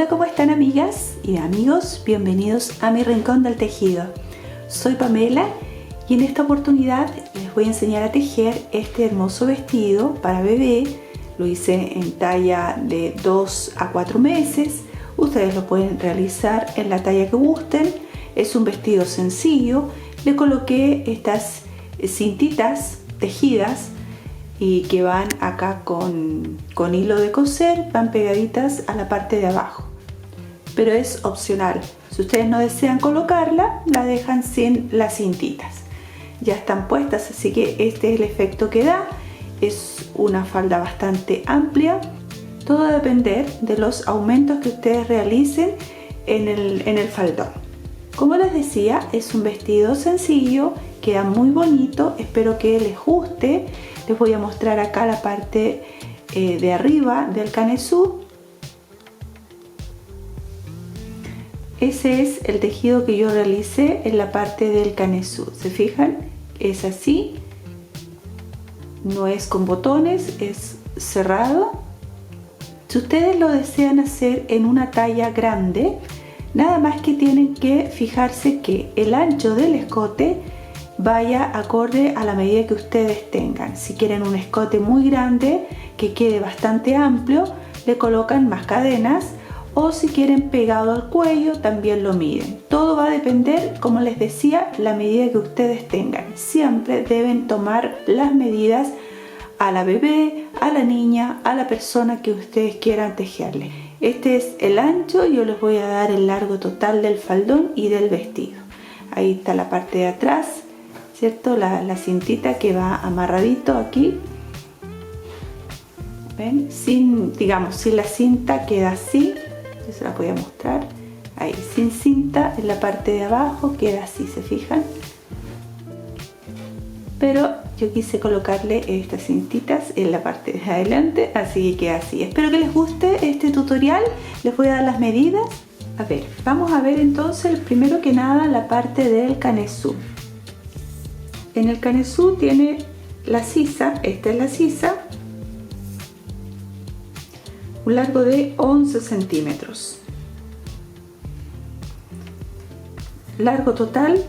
Hola, ¿cómo están amigas y amigos? Bienvenidos a mi rincón del tejido. Soy Pamela y en esta oportunidad les voy a enseñar a tejer este hermoso vestido para bebé. Lo hice en talla de 2 a 4 meses. Ustedes lo pueden realizar en la talla que gusten. Es un vestido sencillo. Le coloqué estas cintitas tejidas y que van acá con hilo de coser, van pegaditas a la parte de abajo, pero es opcional. Si ustedes no desean colocarla, la dejan sin las cintitas. Ya están puestas, así que este es el efecto que da. Es una falda bastante amplia. Todo va a depender de los aumentos que ustedes realicen en el faldón. Como les decía, es un vestido sencillo, queda muy bonito, espero que les guste. Les voy a mostrar acá la parte de arriba del canesú. Ese es el tejido que yo realicé en la parte del canesú. ¿Se fijan? Es así. No es con botones, es cerrado. Si ustedes lo desean hacer en una talla grande, nada más que tienen que fijarse que el ancho del escote vaya acorde a la medida que ustedes tengan. Si quieren un escote muy grande que quede bastante amplio, le colocan más cadenas, o si quieren pegado al cuello también lo miden. Todo va a depender, como les decía, la medida que ustedes tengan. Siempre deben tomar las medidas a la bebé, a la niña, a la persona que ustedes quieran tejerle. Este es el ancho, yo les voy a dar el largo total del faldón y del vestido. Ahí está la parte de atrás, ¿cierto? La cintita que va amarradito aquí. ¿Ven? Sin la cinta queda así. Yo se la voy a mostrar. Ahí, sin cinta en la parte de abajo queda así, ¿se fijan? Pero yo quise colocarle estas cintitas en la parte de adelante, así que queda así. Espero que les guste este tutorial. Les voy a dar las medidas. A ver, vamos a ver entonces primero que nada la parte del canesú. En el canesú tiene la sisa, esta es la sisa, un largo de 11 centímetros. Largo total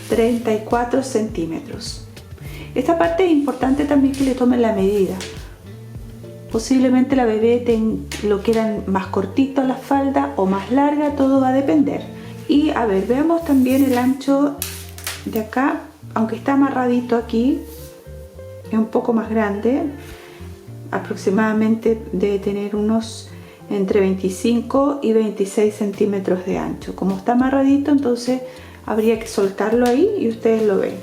34 centímetros. Esta parte es importante también que le tomen la medida. Posiblemente la bebé lo quieran más cortito la falda o más larga, todo va a depender. Y a ver, veamos también el ancho de acá, aunque está amarradito aquí, es un poco más grande, aproximadamente debe tener unos entre 25 y 26 centímetros de ancho. Como está amarradito, entonces habría que soltarlo ahí y ustedes lo ven.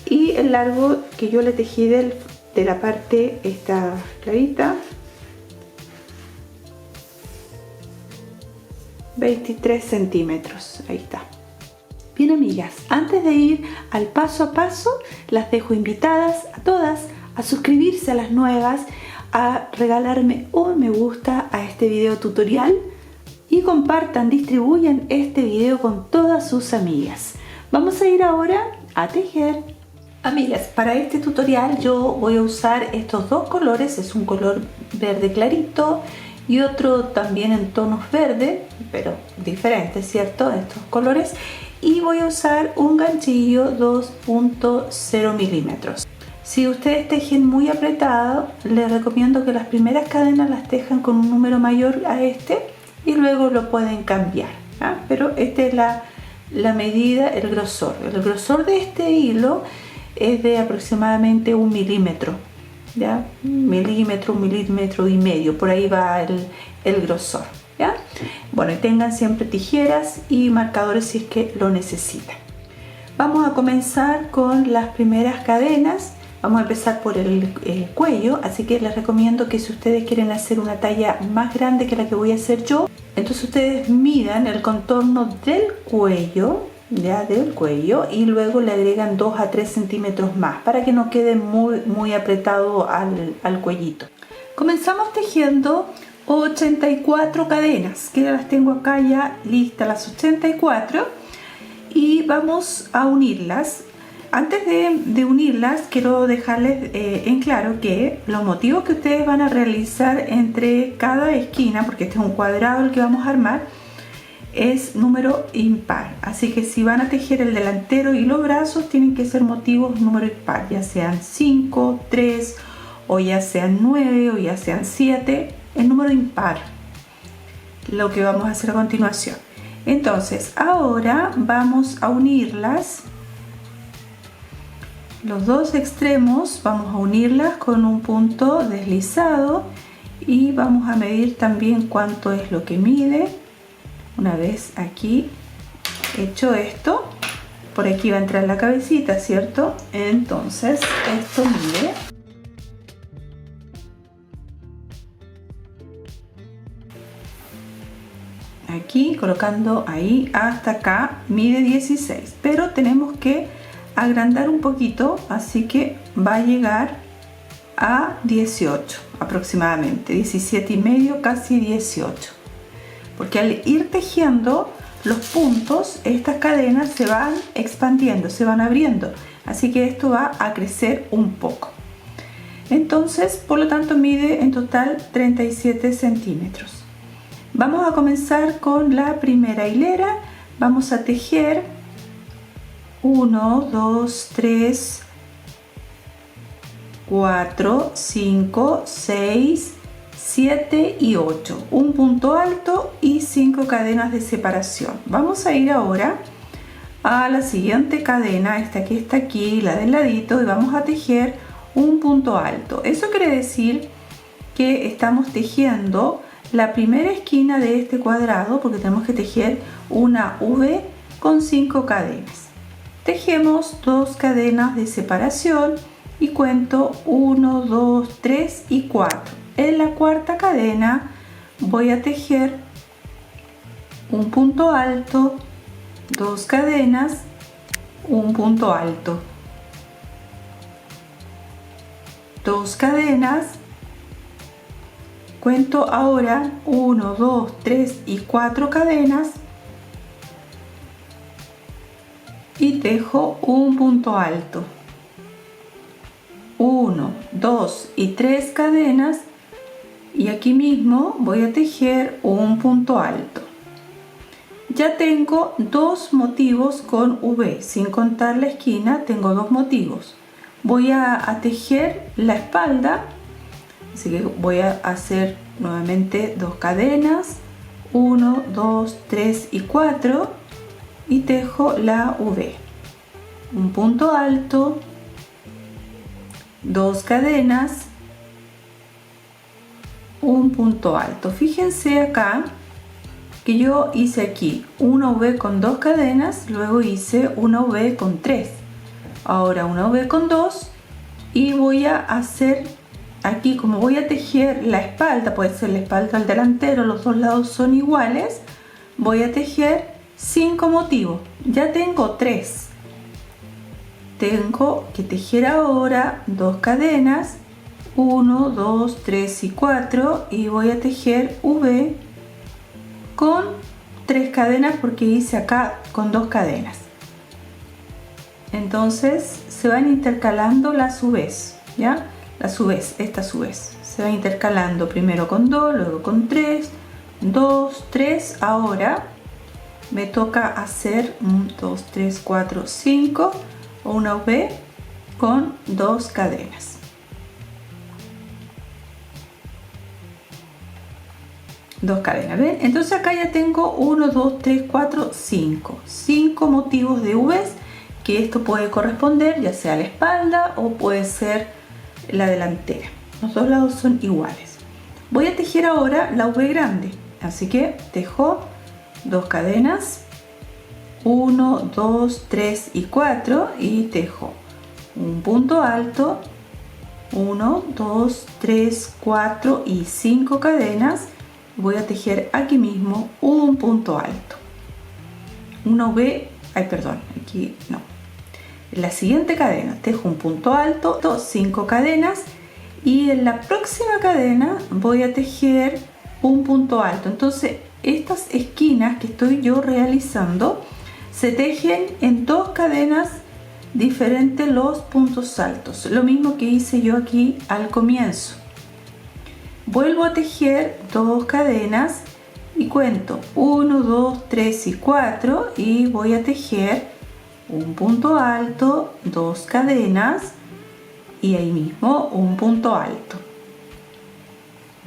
Y el largo que yo le tejí de la parte esta clarita, 23 centímetros, ahí está. Bien amigas, antes de ir al paso a paso, las dejo invitadas a todas a suscribirse a las nuevas, a regalarme un me gusta a este video tutorial y compartan, distribuyan este video con todas sus amigas. Vamos a ir ahora a tejer. Amigas, para este tutorial yo voy a usar estos dos colores, es un color verde clarito y otro también en tonos verde, pero diferentes, ¿cierto? Estos colores. Y voy a usar un ganchillo 2.0 milímetros. Si ustedes tejen muy apretado, les recomiendo que las primeras cadenas las tejan con un número mayor a este y luego lo pueden cambiar, ¿ah? Pero esta es la medida, el grosor. El grosor de este hilo es de aproximadamente 1 milímetro. ¿Ya? 1 milímetro, 1,5 milímetros, por ahí va el grosor, ¿ya? Bueno, y tengan siempre tijeras y marcadores si es que lo necesitan. Vamos a comenzar con las primeras cadenas. Vamos a empezar por el cuello, así que les recomiendo que si ustedes quieren hacer una talla más grande que la que voy a hacer yo, entonces ustedes midan el contorno del cuello, ya del cuello, y luego le agregan 2 a 3 centímetros más para que no quede muy apretado al cuellito. Comenzamos tejiendo 84 cadenas, que las tengo acá ya listas las 84, y vamos a unirlas Antes de unirlas, quiero dejarles en claro que los motivos que ustedes van a realizar entre cada esquina, porque este es un cuadrado el que vamos a armar, es número impar. Así que si van a tejer el delantero y los brazos, tienen que ser motivos número impar, ya sean 5, 3, o ya sean 9, o ya sean 7, el número impar, lo que vamos a hacer a continuación. Entonces, ahora vamos a unirlas. Los dos extremos vamos a unirlas con un punto deslizado y vamos a medir también cuánto es lo que mide. Una vez aquí hecho esto, por aquí va a entrar la cabecita, ¿cierto? Entonces esto mide aquí, colocando ahí hasta acá, mide 16, pero tenemos que agrandar un poquito, así que va a llegar a 18 aproximadamente, 17 y medio, casi 18, porque al ir tejiendo los puntos, estas cadenas se van expandiendo, se van abriendo, así que esto va a crecer un poco. Entonces, por lo tanto, mide en total 37 centímetros. Vamos a comenzar con la primera hilera. Vamos a tejer 1, 2, 3, 4, 5, 6, 7 y 8. Un punto alto y 5 cadenas de separación. Vamos a ir ahora a la siguiente cadena, esta que está aquí, la del ladito, y vamos a tejer un punto alto. Eso quiere decir que estamos tejiendo la primera esquina de este cuadrado, porque tenemos que tejer una V con 5 cadenas. Tejemos 2 cadenas de separación y cuento 1, 2, 3 y 4. En la cuarta cadena voy a tejer un punto alto, 2 cadenas, un punto alto, 2 cadenas. Cuento ahora 1, 2, 3 y 4 cadenas y tejo un punto alto, 1, 2 y 3 cadenas, y aquí mismo voy a tejer un punto alto. Ya tengo 2 motivos con V, sin contar la esquina tengo 2 motivos. Voy a tejer la espalda, así que voy a hacer nuevamente 2 cadenas, 1, 2, 3 y 4, y tejo la V, un punto alto, 2 cadenas, un punto alto. Fíjense acá que yo hice aquí una V con 2 cadenas, luego hice una V con 3, ahora una V con 2, y voy a hacer aquí, como voy a tejer la espalda, puede ser la espalda al delantero, los dos lados son iguales, voy a tejer 5 motivos. Ya tengo 3, tengo que tejer ahora 2 cadenas, 1, 2, 3 y 4, y voy a tejer V con 3 cadenas porque hice acá con 2 cadenas. Entonces se van intercalando las V's, ¿ya? Las V's, estas V's se van intercalando, primero con 2, luego con 3, 2, 3. Ahora me toca hacer 1, 2, 3, 4, 5, una V con 2 cadenas. 2 cadenas, ¿ven? Entonces acá ya tengo 1, 2, 3, 4, 5. 5 motivos de V's, que esto puede corresponder ya sea a la espalda o puede ser la delantera. Los dos lados son iguales. Voy a tejer ahora la V grande, así que tejo 2 cadenas, 1, 2, 3 y 4, y tejo un punto alto, 1, 2, 3, 4 y 5 cadenas. Voy a tejer aquí mismo un punto alto, una V, aquí no, en la siguiente cadena tejo un punto alto, 5 cadenas, y en la próxima cadena voy a tejer un punto alto. Entonces estas esquinas que estoy yo realizando se tejen en 2 cadenas diferente los puntos altos, lo mismo que hice yo aquí al comienzo. Vuelvo a tejer 2 cadenas y cuento 1, 2, 3 y 4 y voy a tejer un punto alto, 2 cadenas y ahí mismo un punto alto,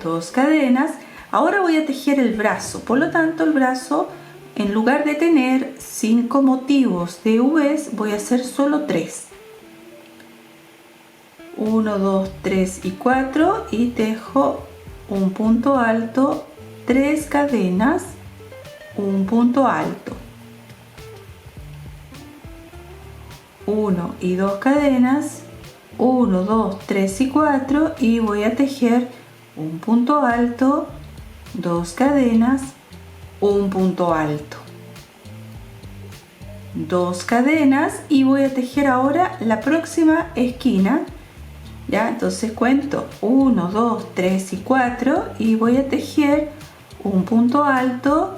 2 cadenas. Ahora voy a tejer el brazo, por lo tanto el brazo, en lugar de tener 5 motivos de V's, voy a hacer solo 3. 1, 2, 3 y 4 y tejo un punto alto, 3 cadenas, un punto alto, 1 y 2 cadenas, 1, 2, 3 y 4 y voy a tejer un punto alto, 2 cadenas, un punto alto, 2 cadenas y voy a tejer ahora la próxima esquina. Ya, entonces cuento 1, 2, 3 y 4 y voy a tejer un punto alto,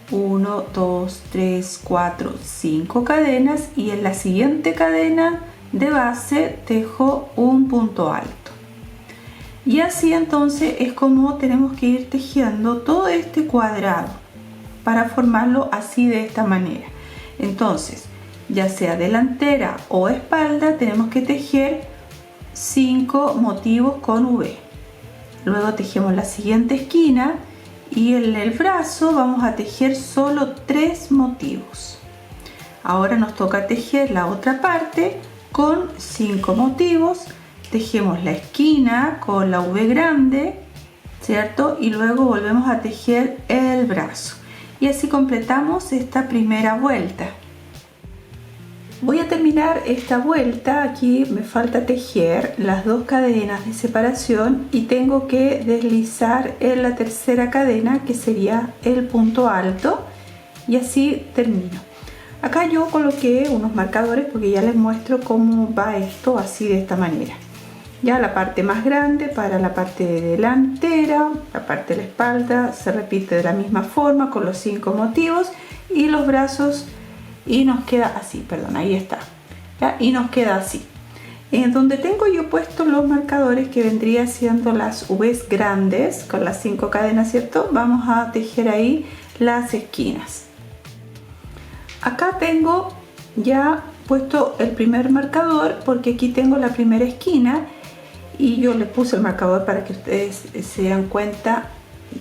1, 2, 3, 4, 5 cadenas y en la siguiente cadena de base tejo un punto alto. Y así entonces es como tenemos que ir tejiendo todo este cuadrado para formarlo así, de esta manera. Entonces, ya sea delantera o espalda, tenemos que tejer 5 motivos con V. Luego tejemos la siguiente esquina y en el brazo vamos a tejer solo 3 motivos. Ahora nos toca tejer la otra parte con 5 motivos. Tejemos la esquina con la V grande, ¿cierto? Y luego volvemos a tejer el brazo. Y así completamos esta primera vuelta. Voy a terminar esta vuelta. Aquí me falta tejer las 2 cadenas de separación y tengo que deslizar en la tercera cadena, que sería el punto alto, y así termino. Acá yo coloqué unos marcadores porque ya les muestro cómo va esto, así, de esta manera. Ya la parte más grande para la parte delantera, la parte de la espalda se repite de la misma forma con los 5 motivos y los brazos, y nos queda así, perdón, ahí está, ¿ya? Y nos queda así. En donde tengo yo puestos los marcadores, que vendría siendo las V's grandes con las 5 cadenas, ¿cierto? Vamos a tejer ahí las esquinas. Acá tengo ya puesto el primer marcador porque aquí tengo la primera esquina y yo le puse el marcador para que ustedes se den cuenta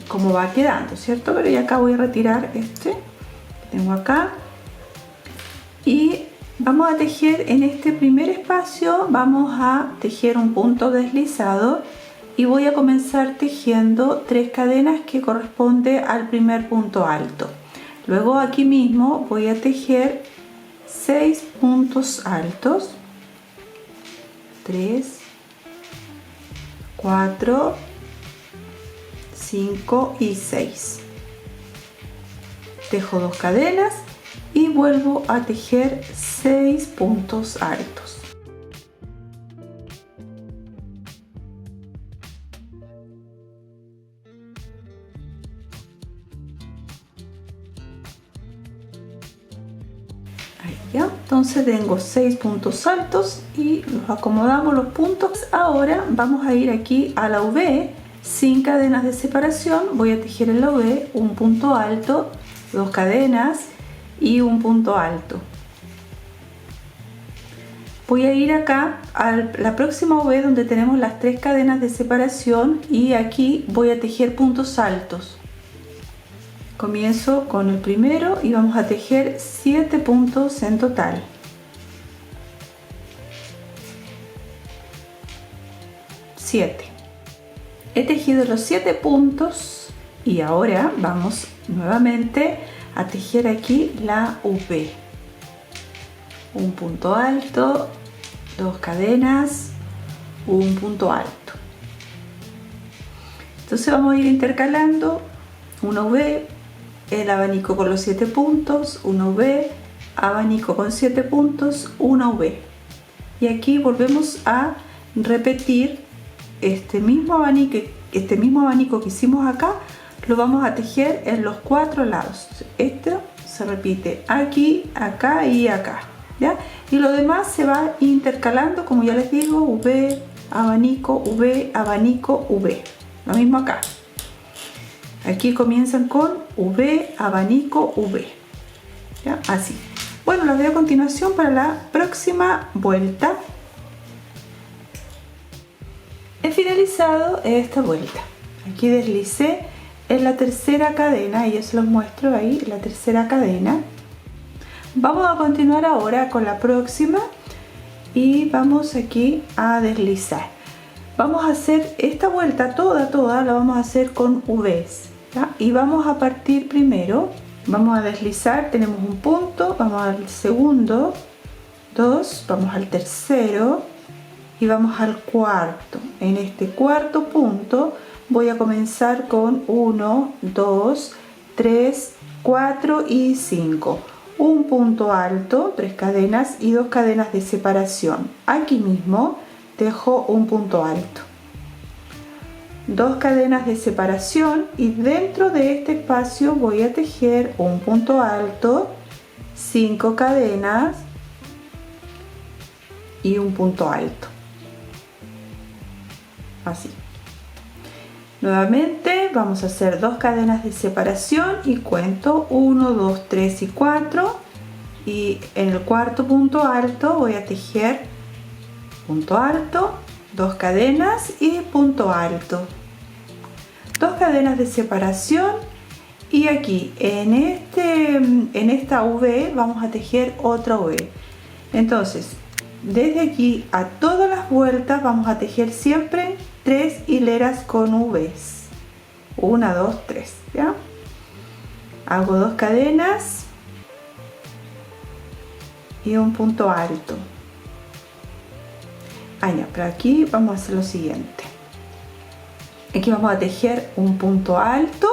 cómo va quedando, ¿cierto? Pero ya acá voy a retirar este que tengo acá y vamos a tejer en este primer espacio. Vamos a tejer un punto deslizado y voy a comenzar tejiendo 3 cadenas que corresponde al primer punto alto. Luego aquí mismo voy a tejer 6 puntos altos, 3, 4, 5 y 6. Tejo 2 cadenas y vuelvo a tejer 6 puntos altos. Ahí ya, entonces tengo 6 puntos altos y los acomodamos los puntos. Ahora vamos a ir aquí a la V sin cadenas de separación. Voy a tejer en la V un punto alto, 2 cadenas y un punto alto. Voy a ir acá a la próxima V donde tenemos las 3 cadenas de separación y aquí voy a tejer puntos altos. Comienzo con el primero y vamos a tejer 7 puntos en total. He tejido los 7 puntos y ahora vamos nuevamente a tejer aquí la V. Un punto alto, 2 cadenas, un punto alto. Entonces vamos a ir intercalando una V, el abanico con los 7 puntos, una V, abanico con 7 puntos, una V. Y aquí volvemos a repetir este mismo abanico que hicimos acá, lo vamos a tejer en los 4 lados. Esto se repite aquí, acá y acá. ¿ya? Y lo demás se va intercalando, como ya les digo, V, abanico, V, abanico, V. Lo mismo acá. Aquí comienzan con V, abanico, V. ¿Ya? Así. Bueno, las veo a continuación para la próxima vuelta. He finalizado esta vuelta. Aquí deslicé en la tercera cadena y os los muestro ahí, la tercera cadena. Vamos a continuar ahora con la próxima y vamos aquí a deslizar. Vamos a hacer esta vuelta toda la vamos a hacer con V's, ¿ya? Y vamos a partir primero, vamos a deslizar, tenemos un punto, vamos al segundo, 2, vamos al tercero y vamos al cuarto. En este cuarto punto voy a comenzar con 1, 2, 3, 4 y 5. Un punto alto, 3 cadenas y 2 cadenas de separación. Aquí mismo dejo un punto alto, 2 cadenas de separación y dentro de este espacio voy a tejer un punto alto, 5 cadenas y un punto alto. Así. Nuevamente vamos a hacer 2 cadenas de separación y cuento 1, 2, 3 y 4 y en el cuarto punto alto voy a tejer punto alto, 2 cadenas y punto alto, 2 cadenas de separación y aquí en esta V vamos a tejer otra V. Entonces desde aquí a todas las vueltas vamos a tejer siempre 3 hileras con V's, 1, 2, 3, ¿ya? Hago 2 cadenas y un punto alto. Ya, pero aquí vamos a hacer lo siguiente. Aquí vamos a tejer un punto alto,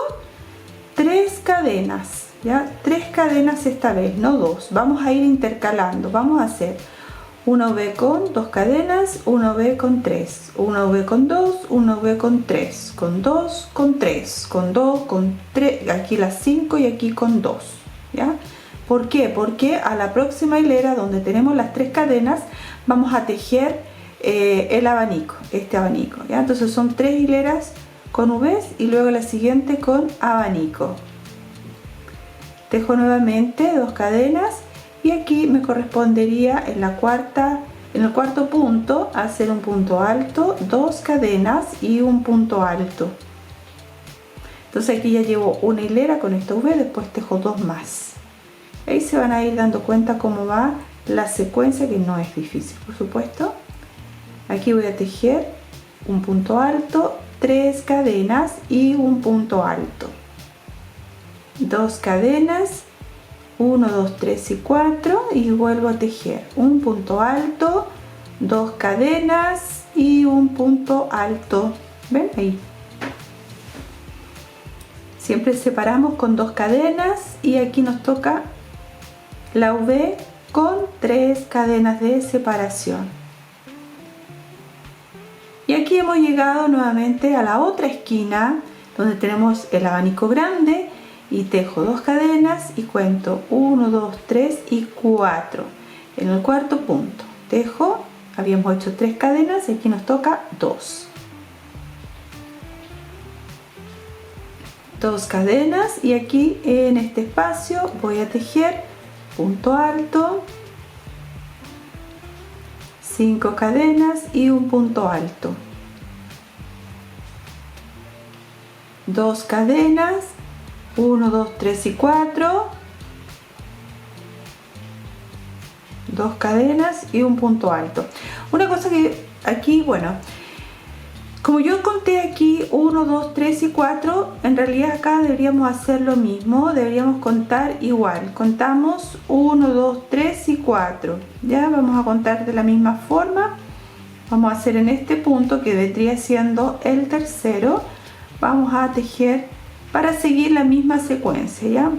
3 cadenas, ¿ya? 3 cadenas esta vez, no 2. Vamos a ir intercalando. Vamos a hacer 1 V con 2 cadenas, 1 V con 3, 1 V con 2, 1 V con 3, con 2, con 3, con 2, con 3, aquí las 5 y aquí con 2, ¿ya? ¿Por qué? Porque a la próxima hilera donde tenemos las 3 cadenas vamos a tejer el abanico, este abanico, ¿ya? Entonces son 3 hileras con V's y luego la siguiente con abanico. Tejo nuevamente 2 cadenas y aquí me correspondería en el cuarto punto hacer un punto alto, 2 cadenas y un punto alto. Entonces aquí ya llevo una hilera con esta V, después tejo 2 más. Ahí se van a ir dando cuenta cómo va la secuencia, que no es difícil, por supuesto. Aquí voy a tejer un punto alto, 3 cadenas y un punto alto, 2 cadenas, 1, 2, 3 y 4 y vuelvo a tejer un punto alto, 2 cadenas y un punto alto. ¿Ven? Ahí. Siempre separamos con 2 cadenas y aquí nos toca la V con 3 cadenas de separación. Y aquí hemos llegado nuevamente a la otra esquina donde tenemos el abanico grande y tejo 2 cadenas y cuento 1, 2, 3 y 4. En el cuarto punto tejo, habíamos hecho 3 cadenas y aquí nos toca 2. 2 cadenas y aquí en este espacio voy a tejer punto alto, 5 cadenas y un punto alto, 2 cadenas, 1, 2, 3 y 4, 2 cadenas y un punto alto. Una cosa que aquí, bueno, como yo conté aquí 1, 2, 3 y 4, en realidad acá deberíamos hacer lo mismo, deberíamos contar igual. Contamos 1, 2, 3 y 4. Ya vamos a contar de la misma forma. Vamos a hacer en este punto que vendría siendo el tercero. Vamos a tejer para seguir la misma secuencia, ¿ya?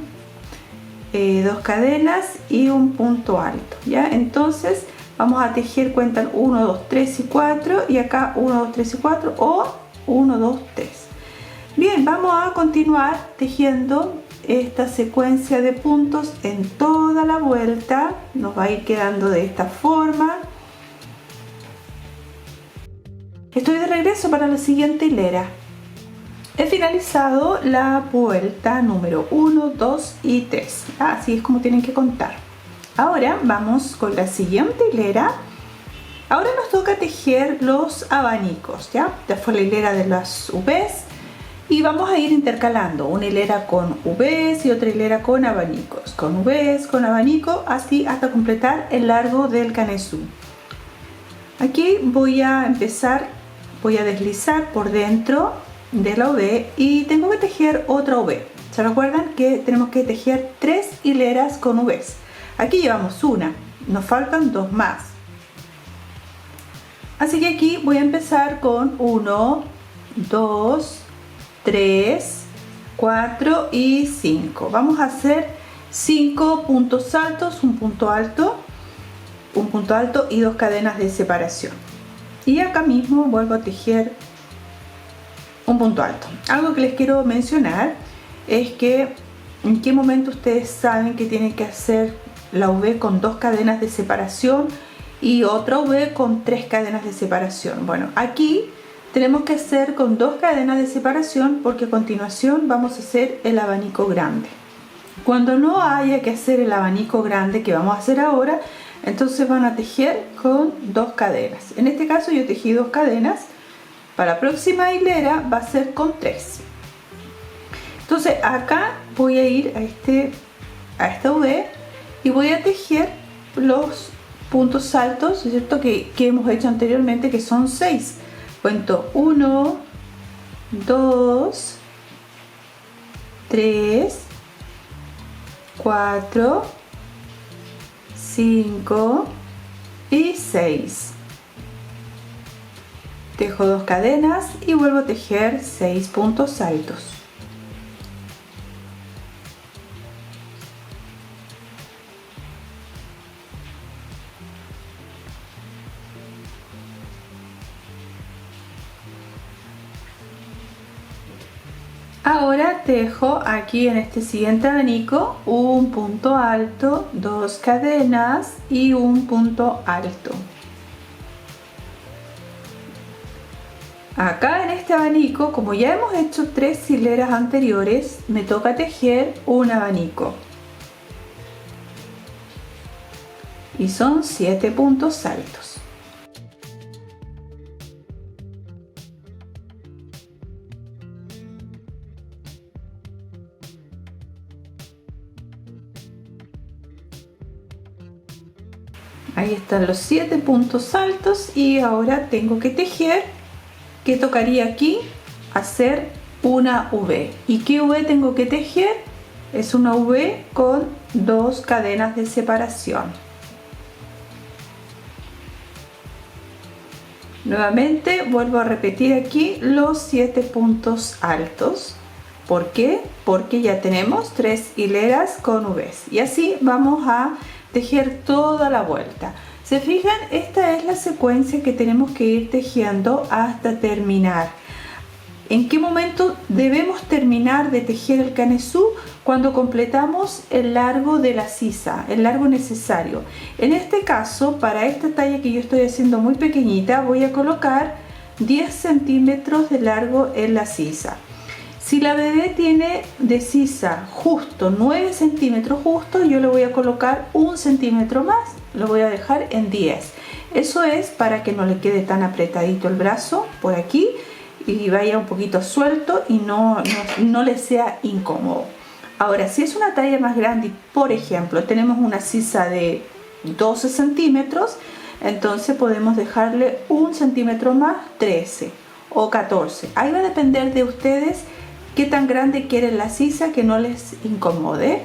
2 cadenas y un punto alto, ¿ya? Entonces vamos a tejer, cuentan 1, 2, 3 y 4 y acá 1, 2, 3 y 4 o 1, 2, 3. Bien, vamos a continuar tejiendo esta secuencia de puntos en toda la vuelta, nos va a ir quedando de esta forma. Estoy de regreso para la siguiente hilera. He finalizado la vuelta número 1, 2 y 3. Así es como tienen que contar. Ahora vamos con la siguiente hilera. Ahora nos toca tejer los abanicos, ¿ya? Ya fue la hilera de las V's y vamos a ir intercalando una hilera con V's y otra hilera con abanicos, con V's, con abanico, así hasta completar el largo del canesú. Aquí voy a empezar, voy a deslizar por dentro de la V y tengo que tejer otra V. ¿Se recuerdan que tenemos que tejer 3 hileras con V's? Aquí llevamos una, nos faltan 2 más. Así que aquí voy a empezar con 1, 2, 3, 4 y 5. Vamos a hacer 5 puntos altos, un punto alto y 2 cadenas de separación. Y acá mismo vuelvo a tejer un punto alto. Algo que les quiero mencionar es que en qué momento ustedes saben que tienen que hacer la V con 2 cadenas de separación y otra V con 3 cadenas de separación. Bueno, aquí tenemos que hacer con 2 cadenas de separación porque a continuación vamos a hacer el abanico grande. Cuando no haya que hacer el abanico grande que vamos a hacer ahora, entonces van a tejer con 2 cadenas. En este caso yo tejí 2 cadenas. Para la próxima hilera va a ser con 3. Entonces acá voy a ir a esta V y voy a tejer los puntos altos, ¿cierto? que hemos hecho anteriormente, que son 6. Cuento 1, 2, 3, 4, 5 y 6. Tejo 2 cadenas y vuelvo a tejer 6 puntos altos. Ahora tejo aquí en este siguiente abanico un punto alto, 2 cadenas y un punto alto. Acá en este abanico, como ya hemos hecho 3 hileras anteriores, me toca tejer un abanico. Y son 7 puntos altos. Ahí están los 7 puntos altos y ahora tengo que tejer. ¿Qué tocaría aquí? Hacer una V. ¿Y qué V tengo que tejer? Es una V con 2 cadenas de separación. Nuevamente vuelvo a repetir aquí los 7 puntos altos. ¿Por qué? Porque ya tenemos 3 hileras con V's. Y así vamos a tejer toda la vuelta. ¿Se fijan? Esta es la secuencia que tenemos que ir tejiendo hasta terminar. ¿En qué momento debemos terminar de tejer el canesú? Cuando completamos el largo de la sisa, el largo necesario. En este caso, para esta talla que yo estoy haciendo muy pequeñita, voy a colocar 10 centímetros de largo en la sisa. Si la bebé tiene de sisa justo 9 centímetros justo, yo le voy a colocar 1 centímetro más, lo voy a dejar en 10. Eso es para que no le quede tan apretadito el brazo por aquí y vaya un poquito suelto y no le sea incómodo. Ahora, si es una talla más grande, por ejemplo, tenemos una sisa de 12 centímetros, entonces podemos dejarle 1 centímetro más, 13 o 14. Ahí va a depender de ustedes qué tan grande quieren la sisa, que no les incomode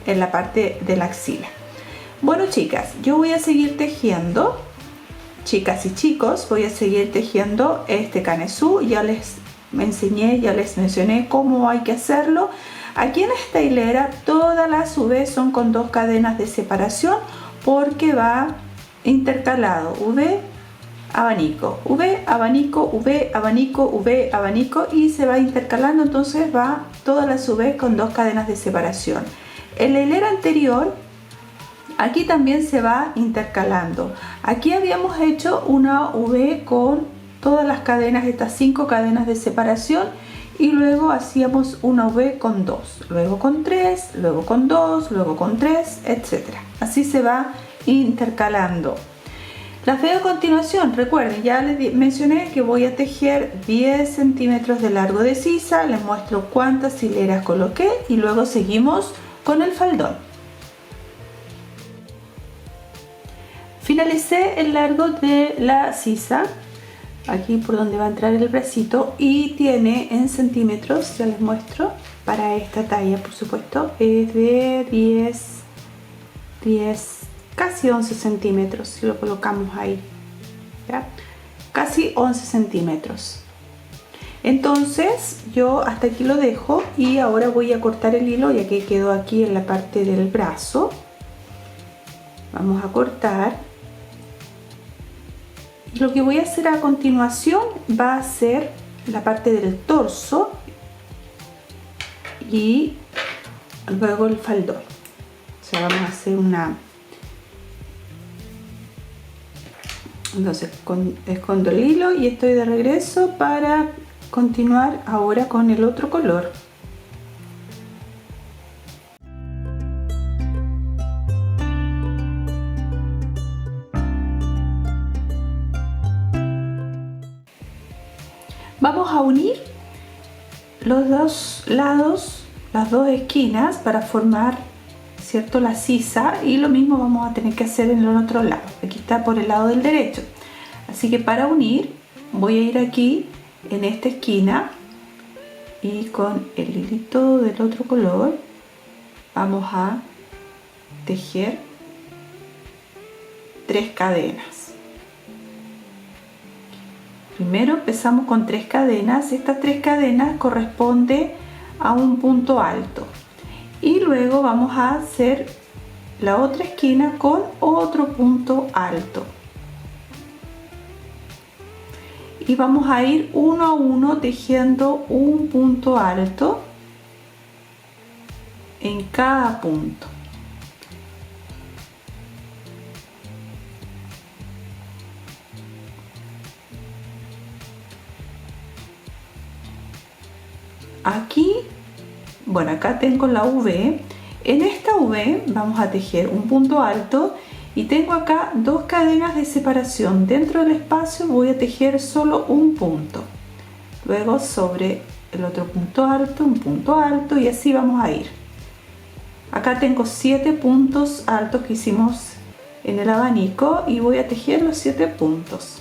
en la parte de la axila. Bueno, chicas, yo voy a seguir tejiendo, chicas y chicos, voy a seguir tejiendo este canesú. Ya les enseñé, ya les mencioné cómo hay que hacerlo. Aquí en esta hilera todas las V son con 2 cadenas de separación porque va intercalado V, abanico, V, abanico, V, abanico, V, abanico y se va intercalando, entonces va todas las V con 2 cadenas de separación. En la hilera anterior Aquí también se va intercalando. Aquí habíamos hecho una V con todas las cadenas, estas 5 cadenas de separación, y luego hacíamos una V con 2, luego con 3, luego con 2, luego con 3, etc. Así se va intercalando. Las veo a continuación. Recuerden, ya les mencioné que voy a tejer 10 centímetros de largo de sisa. Les muestro cuántas hileras coloqué y luego seguimos con el faldón. Finalicé el largo de la sisa, aquí por donde va a entrar el bracito, y tiene en centímetros, ya les muestro, para esta talla por supuesto, es de 10, casi 11 centímetros si lo colocamos ahí, ¿ya? Casi 11 centímetros. Entonces yo hasta aquí lo dejo y ahora voy a cortar el hilo, ya que quedó aquí en la parte del brazo. Vamos a cortar. Lo que voy a hacer a continuación va a ser la parte del torso y luego el faldón. O sea, vamos a hacer una... Entonces escondo el hilo y estoy de regreso para continuar ahora con el otro color. Vamos a unir los dos lados, las dos esquinas para formar, ¿cierto?, la sisa, y lo mismo vamos a tener que hacer en el otro lado. Aquí está por el lado del derecho, así que para unir voy a ir aquí en esta esquina y con el hilito del otro color vamos a tejer 3 cadenas. Primero empezamos con 3 cadenas. Estas 3 cadenas corresponden a un punto alto y luego vamos a hacer la otra esquina con otro punto alto y vamos a ir uno a uno tejiendo un punto alto en cada punto. Aquí, bueno, acá tengo la V. En esta V vamos a tejer un punto alto y tengo acá 2 cadenas de separación. Dentro del espacio voy a tejer solo un punto, luego sobre el otro punto alto, un punto alto, y así vamos a ir. Acá tengo 7 puntos altos que hicimos en el abanico y voy a tejer los 7 puntos.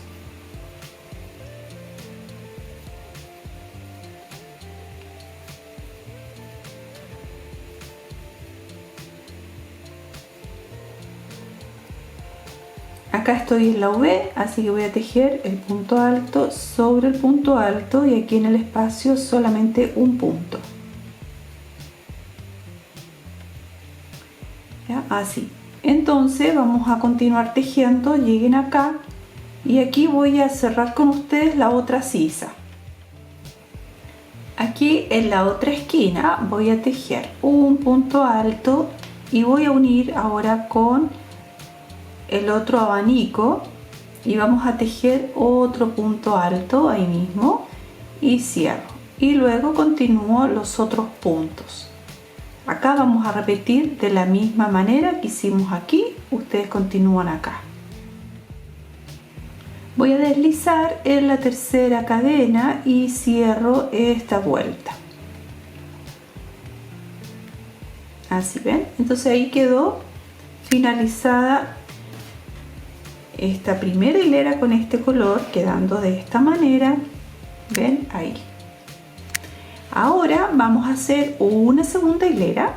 Acá estoy en la V, así que voy a tejer el punto alto sobre el punto alto y aquí en el espacio solamente un punto. ¿Ya? Así. Entonces vamos a continuar tejiendo. Lleguen acá y aquí voy a cerrar con ustedes la otra sisa. Aquí en la otra esquina voy a tejer un punto alto y voy a unir ahora con el otro abanico y vamos a tejer otro punto alto ahí mismo y cierro, y luego continúo los otros puntos. Acá vamos a repetir de la misma manera que hicimos aquí. Ustedes continúan acá. Voy a deslizar en la tercera cadena y cierro esta vuelta. Así, ven, entonces ahí quedó finalizada esta primera hilera con este color, quedando de esta manera. Ven ahí. Ahora vamos a hacer una segunda hilera.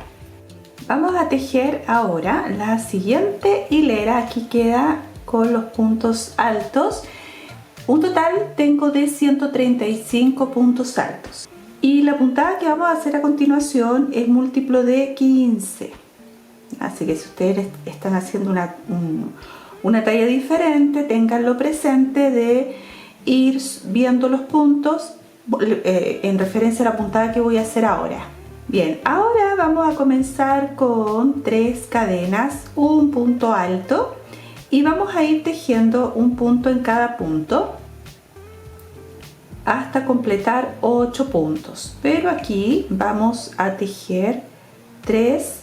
Vamos a tejer ahora la siguiente hilera. Aquí queda con los puntos altos. Un total tengo de 135 puntos altos y la puntada que vamos a hacer a continuación es múltiplo de 15. Así que si ustedes están haciendo una talla diferente, ténganlo presente de ir viendo los puntos en referencia a la puntada que voy a hacer ahora. Bien, ahora vamos a comenzar con 3 cadenas, un punto alto y vamos a ir tejiendo un punto en cada punto hasta completar 8 puntos, pero aquí vamos a tejer 3,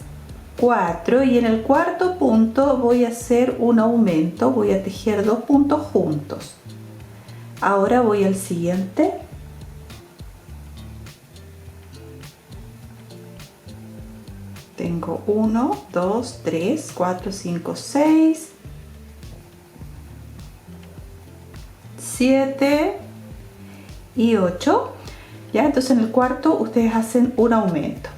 4 y en el cuarto punto voy a hacer un aumento, voy a tejer 2 puntos juntos. Ahora voy al siguiente. Tengo 1, 2, 3, 4, 5, 6, 7 y 8. Ya, entonces en el cuarto ustedes hacen un aumento.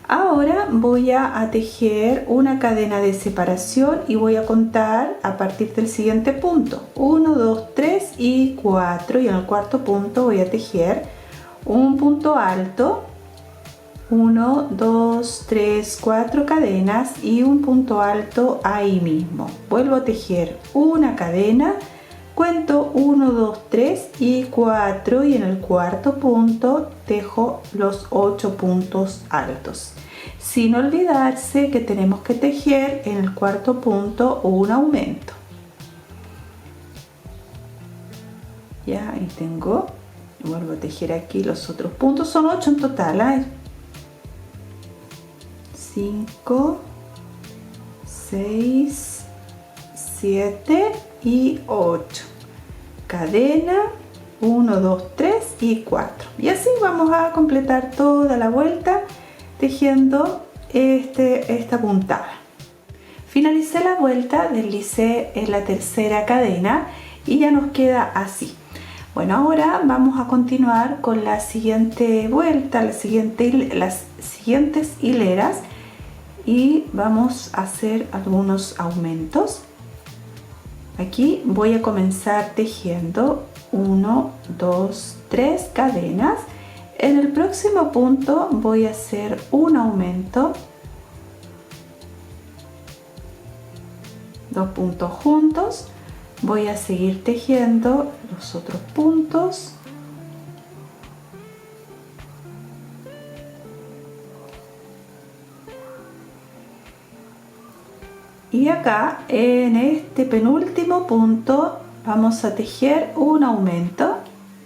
Ahora voy a tejer una cadena de separación y voy a contar a partir del siguiente punto. 1, 2, 3 y 4. Y en el cuarto punto voy a tejer un punto alto. 1, 2, 3, 4 cadenas y un punto alto ahí mismo. Vuelvo a tejer una cadena, cuento 1, 2, 3 y 4 y en el cuarto punto tejo los 8 puntos altos. Sin olvidarse que tenemos que tejer en el cuarto punto un aumento. Ya, ahí tengo. Vuelvo a tejer aquí los otros puntos, son 8 en total, ¿eh? 5, 6, 7 y 8. Cadena, 1, 2, 3 y 4. Y así vamos a completar toda la vuelta tejiendo esta puntada. Finalicé la vuelta, deslicé en la tercera cadena y ya nos queda así. Bueno, ahora vamos a continuar con la siguiente vuelta, las siguientes hileras y vamos a hacer algunos aumentos. Aquí voy a comenzar tejiendo 1, 2, 3 cadenas. En el próximo punto voy a hacer un aumento, 2 puntos juntos. Voy a seguir tejiendo los otros puntos. Y acá en este penúltimo punto vamos a tejer un aumento,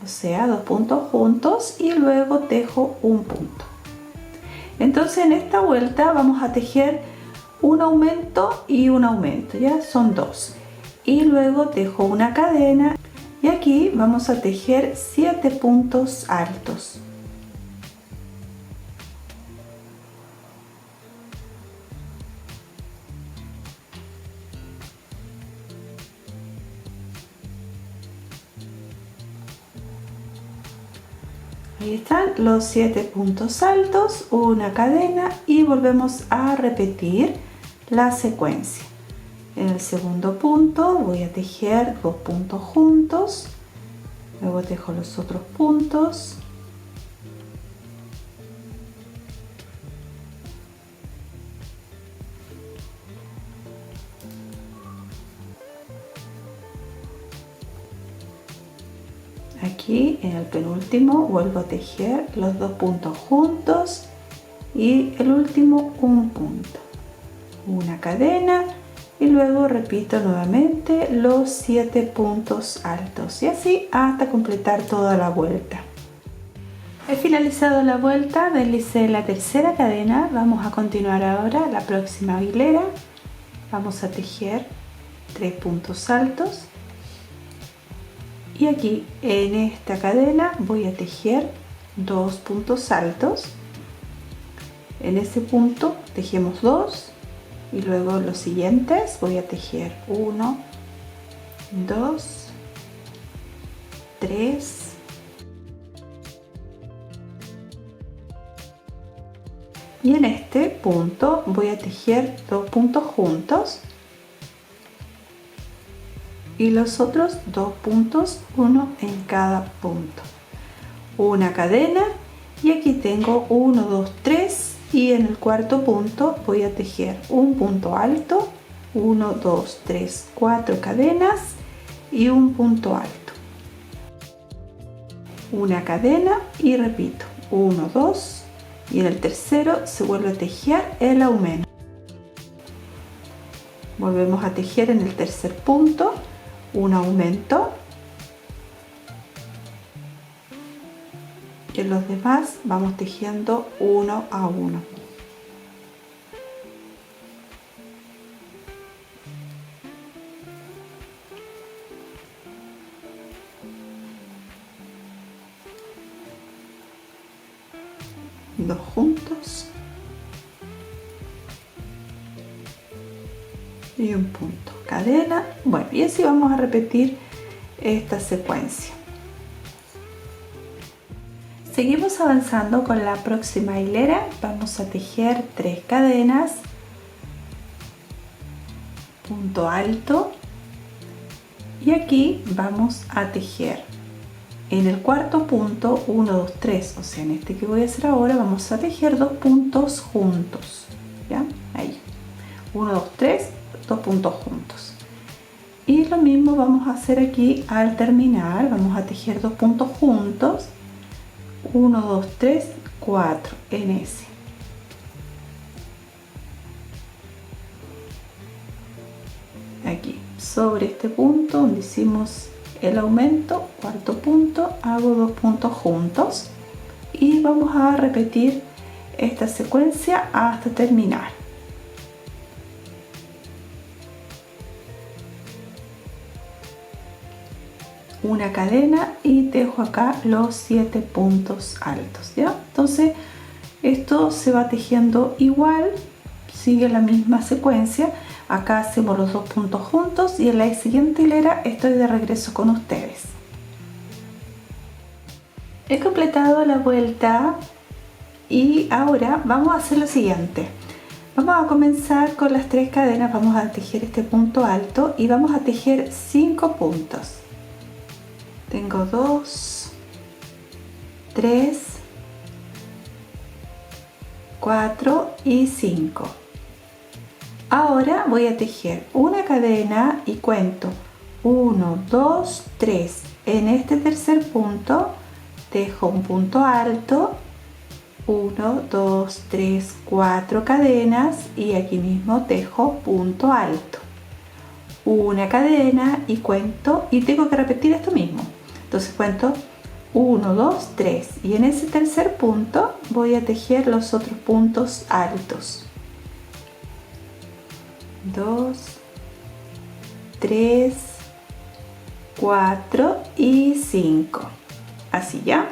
o sea, 2 puntos juntos y luego tejo un punto. Entonces en esta vuelta vamos a tejer un aumento y un aumento, ya son 2. Y luego tejo una cadena y aquí vamos a tejer 7 puntos altos. Ahí están los 7 puntos altos, una cadena y volvemos a repetir la secuencia. En el segundo punto voy a tejer 2 puntos juntos, luego tejo los otros puntos. Aquí en el penúltimo vuelvo a tejer los 2 puntos juntos y el último un punto, una cadena y luego repito nuevamente los 7 puntos altos y así hasta completar toda la vuelta. He finalizado la vuelta, deslicé la tercera cadena, vamos a continuar ahora la próxima hilera. Vamos a tejer 3 puntos altos. Y aquí en esta cadena voy a tejer 2 puntos altos. En ese punto tejemos 2 y luego los siguientes voy a tejer 1, 2, 3 y en este punto voy a tejer 2 puntos juntos y los otros 2 puntos, uno en cada punto, una cadena y aquí tengo 1, 2, 3 y en el cuarto punto voy a tejer un punto alto, 1, 2, 3, 4 cadenas y un punto alto, una cadena y repito 1, 2, y en el tercero se vuelve a tejer el aumento. Volvemos a tejer en el tercer punto un aumento, y en los demás vamos tejiendo uno a uno. Dos juntos y un punto, cadena. Bueno, y así vamos a repetir esta secuencia. Seguimos avanzando con la próxima hilera. Vamos a tejer 3 cadenas, punto alto, y aquí vamos a tejer en el cuarto punto 1, 2, 3, o sea, en este que voy a hacer ahora vamos a tejer 2 puntos juntos, ¿ya? Ahí, 1, 2, 3, 2 puntos juntos. Y lo mismo vamos a hacer aquí al terminar, vamos a tejer 2 puntos juntos, 1, 2, 3, 4 en ese. Aquí, sobre este punto donde hicimos el aumento, cuarto punto, hago 2 puntos juntos y vamos a repetir esta secuencia hasta terminar. Una cadena y tejo acá los 7 puntos altos, ¿ya? Entonces esto se va tejiendo igual, sigue la misma secuencia. Acá hacemos los 2 puntos juntos y en la siguiente hilera estoy de regreso con ustedes. He completado la vuelta y ahora vamos a hacer lo siguiente. Vamos a comenzar con las 3 cadenas, vamos a tejer este punto alto y vamos a tejer 5 puntos. Tengo 2, 3, 4 y 5. Ahora voy a tejer una cadena y cuento 1, 2, 3. En este tercer punto tejo un punto alto, 1, 2, 3, 4 cadenas y aquí mismo tejo punto alto. Una cadena y cuento, y tengo que repetir esto mismo. Entonces cuento 1, 2, 3 y en ese tercer punto voy a tejer los otros puntos altos. 2, 3, 4 y 5. Así, ya.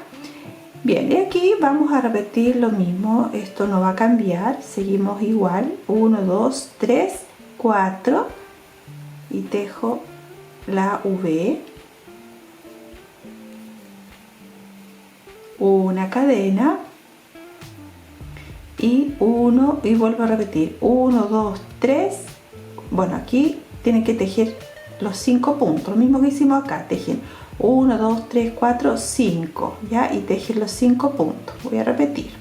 Bien, y aquí vamos a repetir lo mismo. Esto no va a cambiar. Seguimos igual. 1, 2, 3, 4 y tejo la V. Una cadena y vuelvo a repetir 1, 2, 3. Bueno, aquí tienen que tejer los 5 puntos, lo mismo que hicimos acá, tejen 1, 2, 3, 4, 5, ¿ya? Y tejen los 5 puntos. Voy a repetir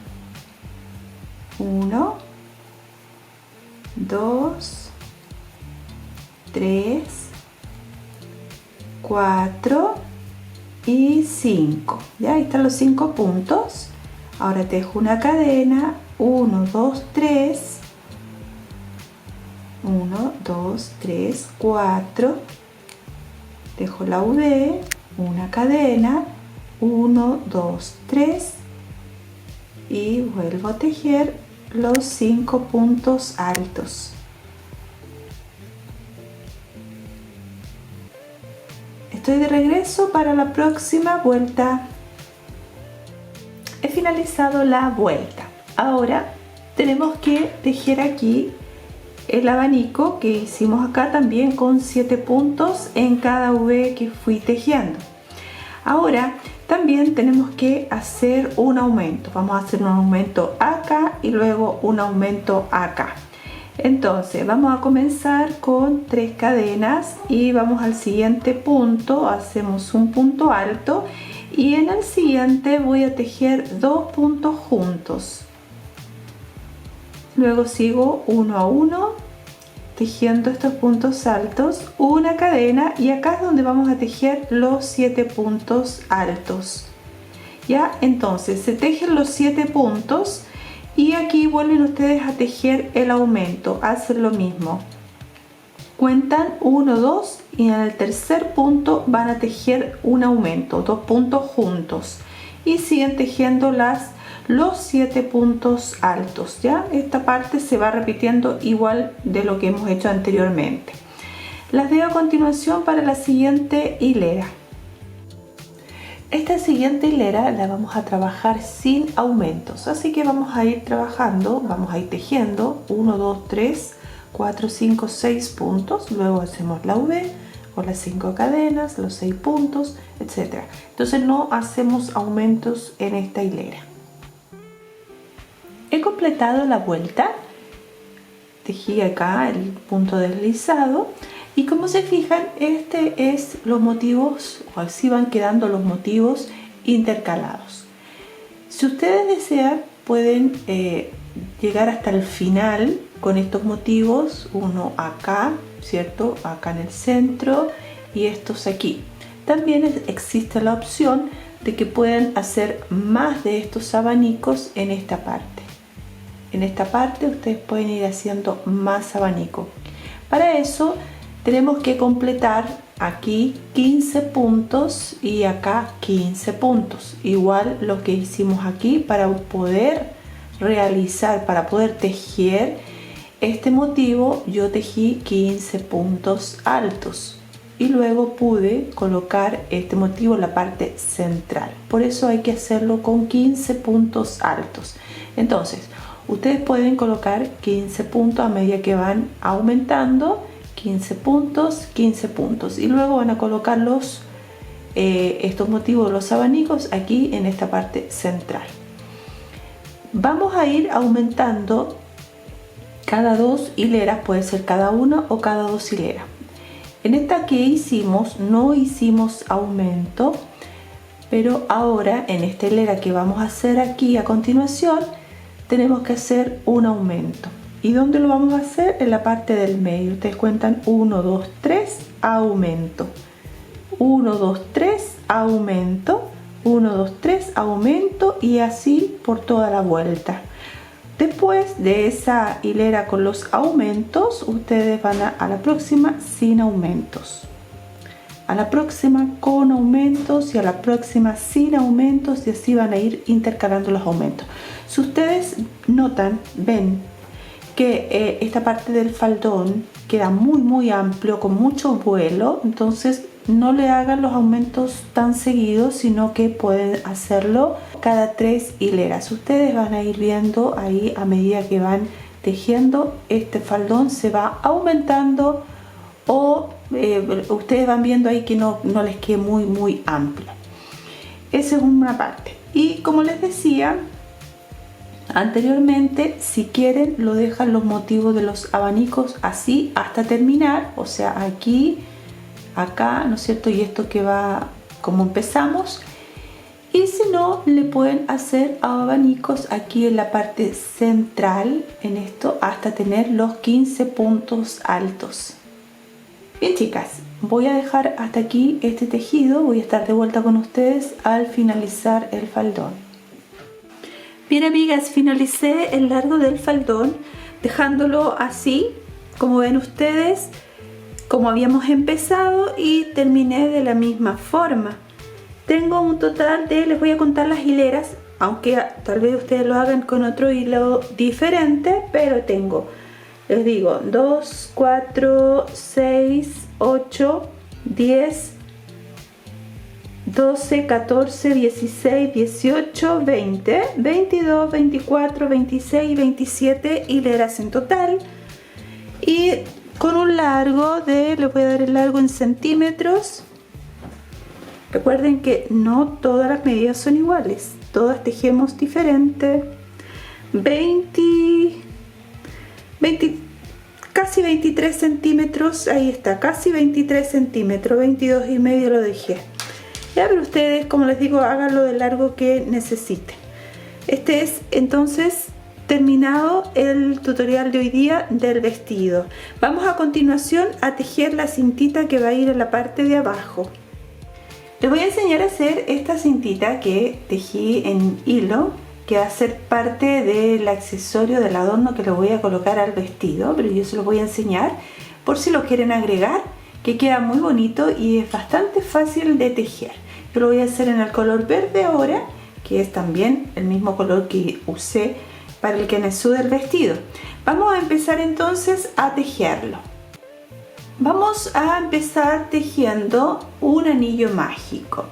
1, 2, 3, 4 y 5, ¿ya? Ahí están los 5 puntos. Ahora tejo una cadena, 1, 2, 3, 1, 2, 3, 4, tejo la V, una cadena, 1, 2, 3 y vuelvo a tejer los 5 puntos altos. Estoy de regreso para la próxima vuelta. He finalizado la vuelta. Ahora tenemos que tejer aquí el abanico que hicimos acá también con 7 puntos en cada V que fui tejiendo. Ahora también tenemos que hacer un aumento. Vamos a hacer un aumento acá y luego un aumento acá. Entonces vamos a comenzar con 3 cadenas y vamos al siguiente punto, hacemos un punto alto y en el siguiente voy a tejer 2 puntos juntos. Luego sigo uno a uno tejiendo estos puntos altos, una cadena y acá es donde vamos a tejer los 7 puntos altos. Ya, entonces se tejen los 7 puntos Y aquí vuelven ustedes a tejer el aumento, hacen lo mismo, cuentan 1, 2 y en el tercer punto van a tejer un aumento, 2 puntos juntos y siguen tejiendo los 7 puntos altos. Ya esta parte se va repitiendo igual de lo que hemos hecho anteriormente. Las dejo a continuación para la siguiente hilera. Esta siguiente hilera la vamos a trabajar sin aumentos, así que vamos a ir trabajando, vamos a ir tejiendo 1, 2, 3, 4, 5, 6 puntos, luego hacemos la V o las 5 cadenas, los 6 puntos, etc. Entonces no hacemos aumentos en esta hilera. He completado la vuelta, tejí acá el punto deslizado. Y como se fijan, este es los motivos, o así van quedando los motivos intercalados. Si ustedes desean, pueden llegar hasta el final con estos motivos, uno acá, ¿cierto? Acá en el centro y estos aquí. También existe la opción de que puedan hacer más de estos abanicos en esta parte. En esta parte ustedes pueden ir haciendo más abanico. Para eso tenemos que completar aquí 15 puntos y acá 15 puntos, igual lo que hicimos aquí para poder realizar, para poder tejer este motivo. Yo tejí 15 puntos altos y luego pude colocar este motivo en la parte central, por eso hay que hacerlo con 15 puntos altos. Entonces ustedes pueden colocar 15 puntos a medida que van aumentando, 15 puntos y luego van a colocar estos motivos, los abanicos aquí en esta parte central. Vamos a ir aumentando cada 2 hileras, puede ser cada una o cada 2 hileras. En esta que hicimos no hicimos aumento, pero ahora en esta hilera que vamos a hacer aquí a continuación tenemos que hacer un aumento. ¿Y dónde lo vamos a hacer? En la parte del medio. Ustedes cuentan 1, 2, 3, aumento. 1, 2, 3, aumento. 1, 2, 3, aumento y así por toda la vuelta. Después de esa hilera con los aumentos, ustedes van a la próxima sin aumentos. A la próxima con aumentos y a la próxima sin aumentos y así van a ir intercalando los aumentos. Si ustedes notan, ven que esta parte del faldón queda muy amplio, con mucho vuelo, entonces no le hagan los aumentos tan seguidos, sino que pueden hacerlo cada 3 hileras. Ustedes van a ir viendo ahí a medida que van tejiendo, este faldón se va aumentando o ustedes van viendo ahí que no les quede muy amplio. Esa es una parte. Y como les decía anteriormente, si quieren lo dejan los motivos de los abanicos así hasta terminar, o sea aquí, acá, ¿no es cierto? Y esto que va como empezamos, y si no le pueden hacer abanicos aquí en la parte central, en esto hasta tener los 15 puntos altos. Bien chicas, voy a dejar hasta aquí este tejido, voy a estar de vuelta con ustedes al finalizar el faldón. Bien amigas, finalicé el largo del faldón dejándolo así como ven ustedes, como habíamos empezado, y terminé de la misma forma. Tengo un total de, les voy a contar las hileras, aunque tal vez ustedes lo hagan con otro hilo diferente, pero tengo, les digo, 2, 4, 6, 8, 10, 12, 14, 16, 18, 20, 22, 24, 26 y 27 hileras en total, y con un largo de, les voy a dar el largo en centímetros. Recuerden que no todas las medidas son iguales, todas tejemos diferente. 20, casi 23 centímetros, ahí está, casi 23 centímetros, 22 y medio lo dejé. Ya, pero ustedes, como les digo, háganlo del largo que necesiten. Este es entonces terminado el tutorial de hoy día del vestido. Vamos a continuación a tejer la cintita que va a ir en la parte de abajo. Les voy a enseñar a hacer esta cintita que tejí en hilo que va a ser parte del accesorio, del adorno que le voy a colocar al vestido, pero yo se lo voy a enseñar por si lo quieren agregar, que queda muy bonito y es bastante fácil de tejer. Yo lo voy a hacer en el color verde ahora, que es también el mismo color que usé para el kenezú del vestido. Vamos a empezar entonces a tejerlo. Vamos a empezar tejiendo un anillo mágico.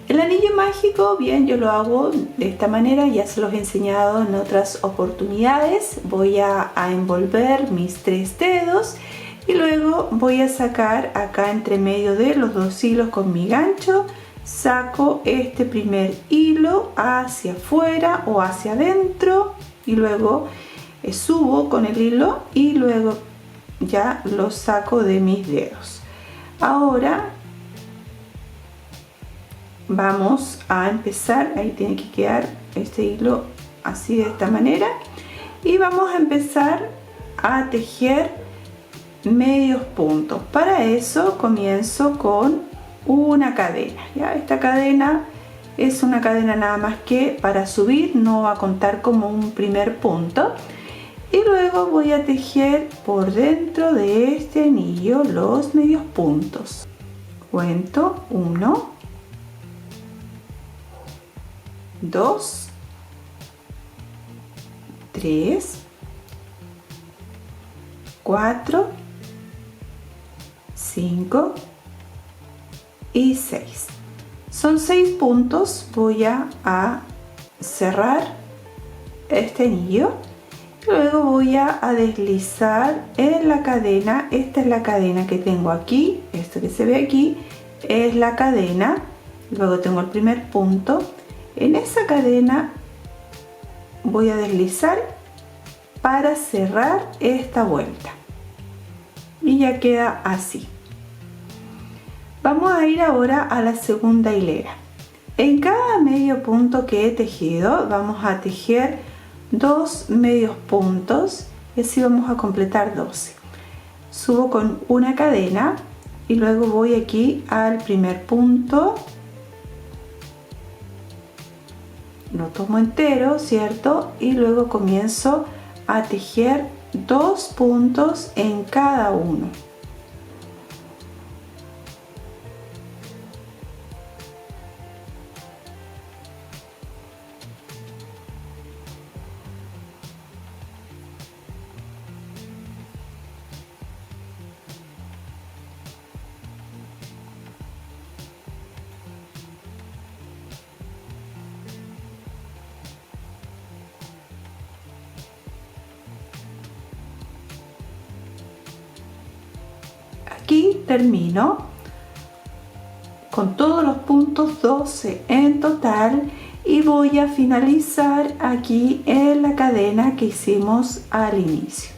El anillo mágico, bien, yo lo hago de esta manera, ya se los he enseñado en otras oportunidades. Voy a envolver mis 3 dedos y luego voy a sacar acá entre medio de los 2 hilos con mi gancho, saco este primer hilo hacia afuera o hacia adentro y luego subo con el hilo y luego ya lo saco de mis dedos. Ahora vamos a empezar, ahí tiene que quedar este hilo así de esta manera, y vamos a empezar a tejer medios puntos. Para eso comienzo con una cadena, ¿ya? Esta cadena es una cadena nada más que para subir, no va a contar como un primer punto, y luego voy a tejer por dentro de este anillo los medios puntos. Cuento 1, 2, 3, 4, 5 y 6. Son 6 puntos. Voy a cerrar este anillo. Luego voy a deslizar en la cadena. Esta es la cadena que tengo aquí. Esto que se ve aquí es la cadena. Luego tengo el primer punto. En esa cadena voy a deslizar para cerrar esta vuelta. Y ya queda así. Vamos a ir ahora a la segunda hilera. En cada medio punto que he tejido vamos a tejer 2 medios puntos y así vamos a completar 12. Subo con una cadena y luego voy aquí al primer punto, lo tomo entero, ¿cierto? Y luego comienzo a tejer 2 puntos en cada uno. Aquí termino con todos los puntos, 12 en total, y voy a finalizar aquí en la cadena que hicimos al inicio.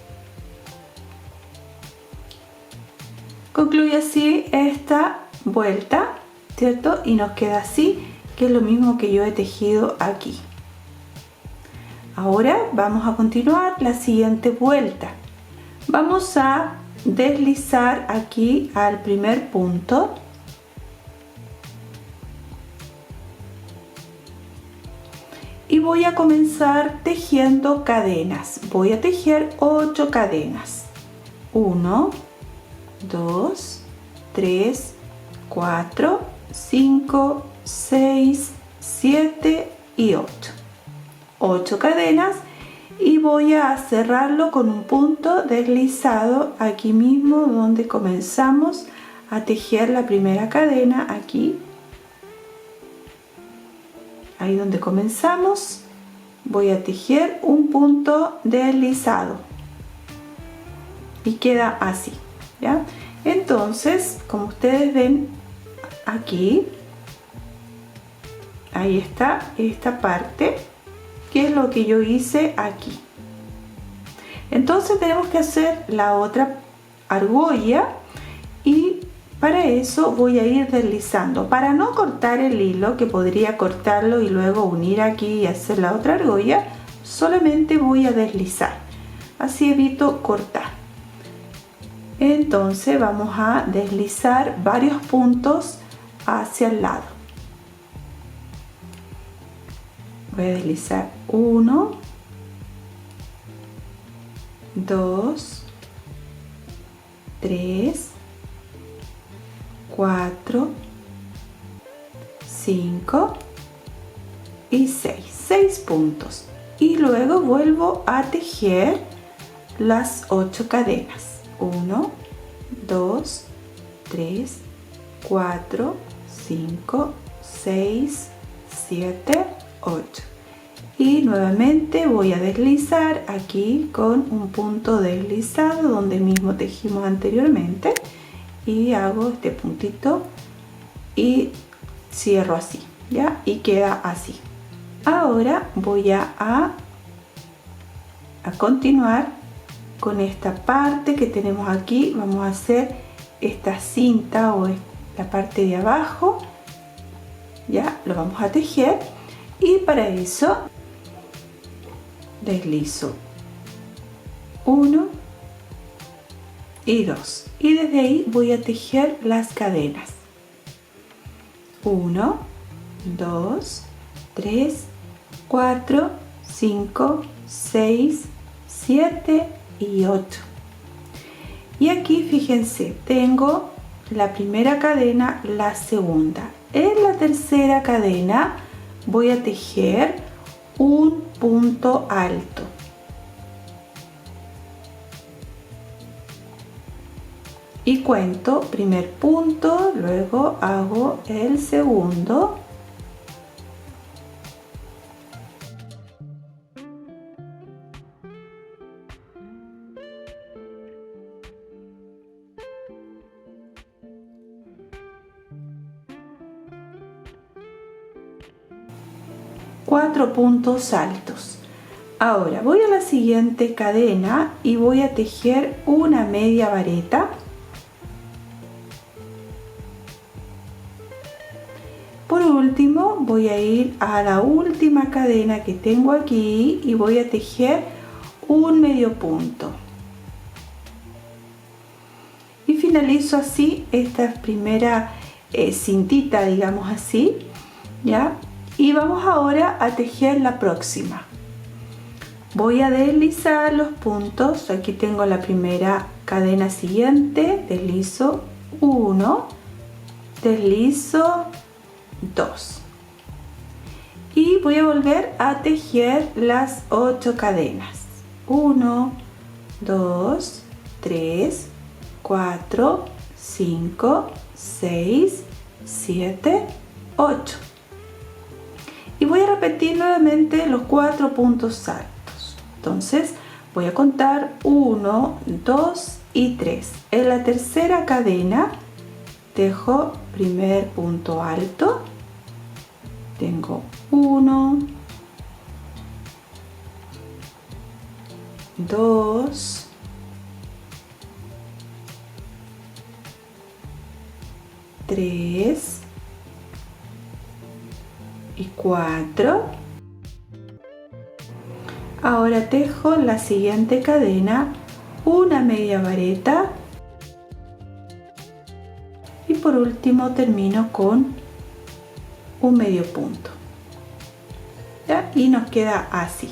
Concluye así esta vuelta, ¿cierto? Y nos queda así, que es lo mismo que yo he tejido aquí. Ahora vamos a continuar la siguiente vuelta. Vamos a deslizar aquí al primer punto y voy a comenzar tejiendo cadenas. Voy a tejer 8 cadenas. 1, 2, 3, 4, 5, 6, 7 y 8. 8 cadenas. Y voy a cerrarlo con un punto deslizado aquí mismo donde comenzamos a tejer la primera cadena, aquí. Ahí donde comenzamos voy a tejer un punto deslizado y queda así, ¿ya? Entonces, como ustedes ven aquí, ahí está esta parte, que es lo que yo hice aquí. Entonces tenemos que hacer la otra argolla y para eso voy a ir deslizando. Para no cortar el hilo, que podría cortarlo y luego unir aquí y hacer la otra argolla, solamente voy a deslizar. Así evito cortar. Entonces vamos a deslizar varios puntos hacia el lado. voy a deslizar 1, 2, 3, 4, 5 y 6 puntos, y luego vuelvo a tejer las 8 cadenas. 1, 2, 3, 4, 5, 6, 7, 8, y nuevamente voy a deslizar aquí con un punto deslizado donde mismo tejimos anteriormente, y hago este puntito y cierro así, ¿ya? Y queda así. Ahora voy a continuar con esta parte que tenemos aquí. Vamos a hacer esta cinta o la parte de abajo, ya lo vamos a tejer, y para eso deslizo 1 y 2, y desde ahí voy a tejer las cadenas. 1, 2, 3, 4, 5, 6, 7 y 8. Y aquí fíjense, tengo la primera cadena, la segunda. En la tercera cadena voy a tejer un punto alto. Y cuento primer punto, luego hago el segundo, cuatro puntos altos. Ahora voy a la siguiente cadena y voy a tejer una media vareta. Por último voy a ir a la última cadena que tengo aquí y voy a tejer un medio punto. Y finalizo así esta primera cintita, digamos así, ¿ya? Y vamos ahora a tejer la próxima. Voy a deslizar los puntos. Aquí tengo la primera cadena siguiente, deslizo 1, deslizo 2, y voy a volver a tejer las 8 cadenas. 1, 2, 3, 4, 5, 6, 7, 8. Y voy a repetir nuevamente los 4 puntos altos. Entonces voy a contar 1, 2 y 3. En la tercera cadena tejo primer punto alto. Tengo 1, 2, 3 y 4. Ahora tejo la siguiente cadena, una media vareta, y por último termino con un medio punto, ¿ya? Y nos queda así.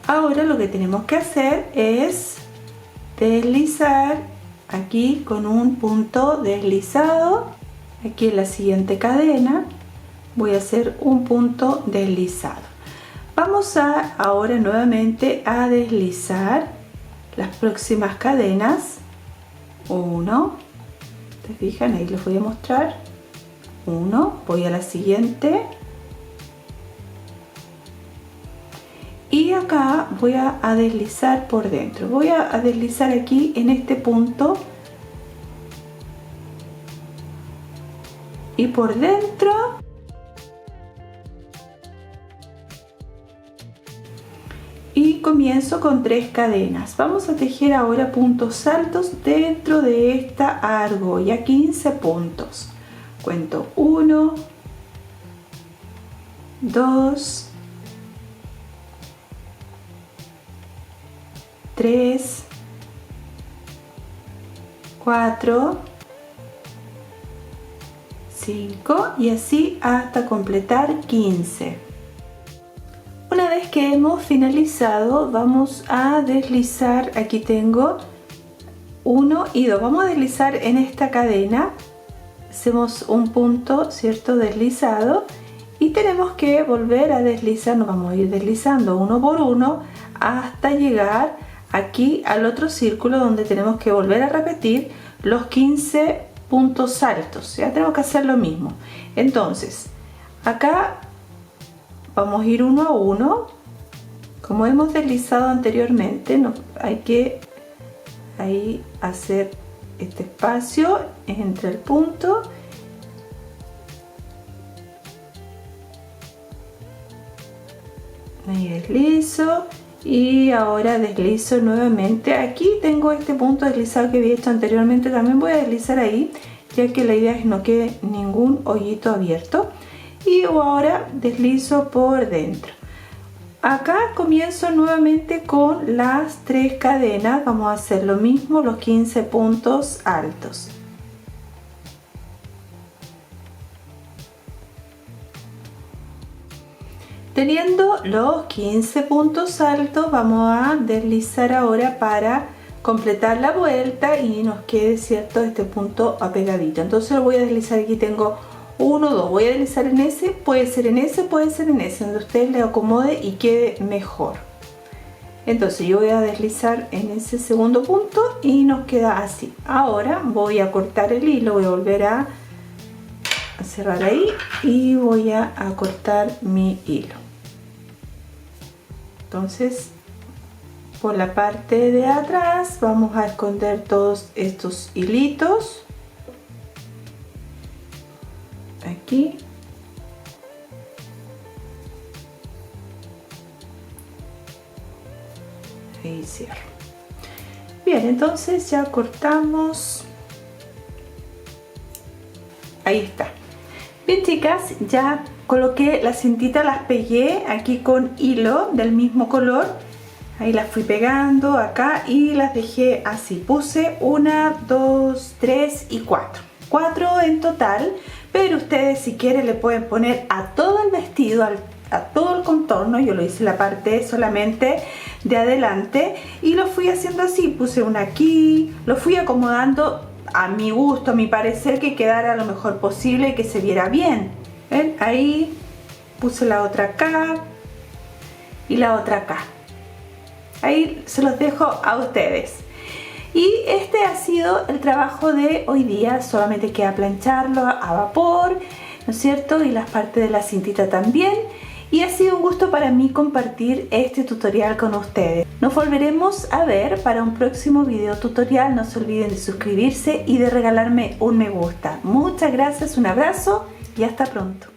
Ahora lo que tenemos que hacer es deslizar aquí con un punto deslizado. Aquí en la siguiente cadena voy a hacer un punto deslizado. Vamos ahora nuevamente a deslizar las próximas cadenas. 1, ¿te fijan? Ahí les voy a mostrar. 1, voy a la siguiente, y acá voy a deslizar por dentro. Voy a deslizar aquí en este punto y por dentro, y comienzo con 3 cadenas. Vamos a tejer ahora puntos altos dentro de esta argolla, 15 puntos. Cuento 1, 2, 3, 4, 5 y así hasta completar 15. Una vez que hemos finalizado, vamos a deslizar, aquí tengo 1 y 2, vamos a deslizar en esta cadena, hacemos un punto, ¿cierto?, deslizado, y tenemos que volver a deslizar, nos vamos a ir deslizando uno por uno hasta llegar aquí al otro círculo donde tenemos que volver a repetir los 15 puntos altos. Ya tenemos que hacer lo mismo. Entonces acá vamos a ir uno a uno, como hemos deslizado anteriormente. Hay que ahí hacer este espacio entre el punto y deslizo, y ahora deslizo nuevamente. Aquí tengo este punto deslizado que había hecho anteriormente, también voy a deslizar ahí, ya que la idea es que no quede ningún hoyito abierto. Y ahora deslizo por dentro. Acá comienzo nuevamente con las 3 cadenas, vamos a hacer lo mismo, los 15 puntos altos. Teniendo los 15 puntos altos, vamos a deslizar ahora para completar la vuelta y nos quede, ¿cierto?, este punto apegadito. Entonces lo voy a deslizar, aquí tengo 1, 2, voy a deslizar en ese, puede ser en ese, puede ser en ese, donde usted le acomode y quede mejor. Entonces yo voy a deslizar en ese segundo punto y nos queda así. Ahora voy a cortar el hilo, voy a volver a cerrar ahí y voy a cortar mi hilo. Entonces por la parte de atrás vamos a esconder todos estos hilitos aquí, y cierro. Bien, entonces ya cortamos, ahí está. Bien, chicas, ya coloqué la cintita, las pegué aquí con hilo del mismo color, ahí las fui pegando acá y las dejé así. Puse 1, 2, 3 y 4 en total, pero ustedes si quieren le pueden poner a todo el vestido, a todo el contorno. Yo lo hice la parte solamente de adelante y lo fui haciendo así, puse una aquí, lo fui acomodando a mi gusto, a mi parecer, que quedara lo mejor posible y que se viera bien. ¿Ven? Ahí puse la otra acá y la otra acá. Ahí se los dejo a ustedes. Y este ha sido el trabajo de hoy día, solamente queda plancharlo a vapor, ¿no es cierto? Y las partes de la cintita también. Y ha sido un gusto para mí compartir este tutorial con ustedes. Nos volveremos a ver para un próximo video tutorial. No se olviden de suscribirse y de regalarme un me gusta. Muchas gracias, un abrazo y hasta pronto.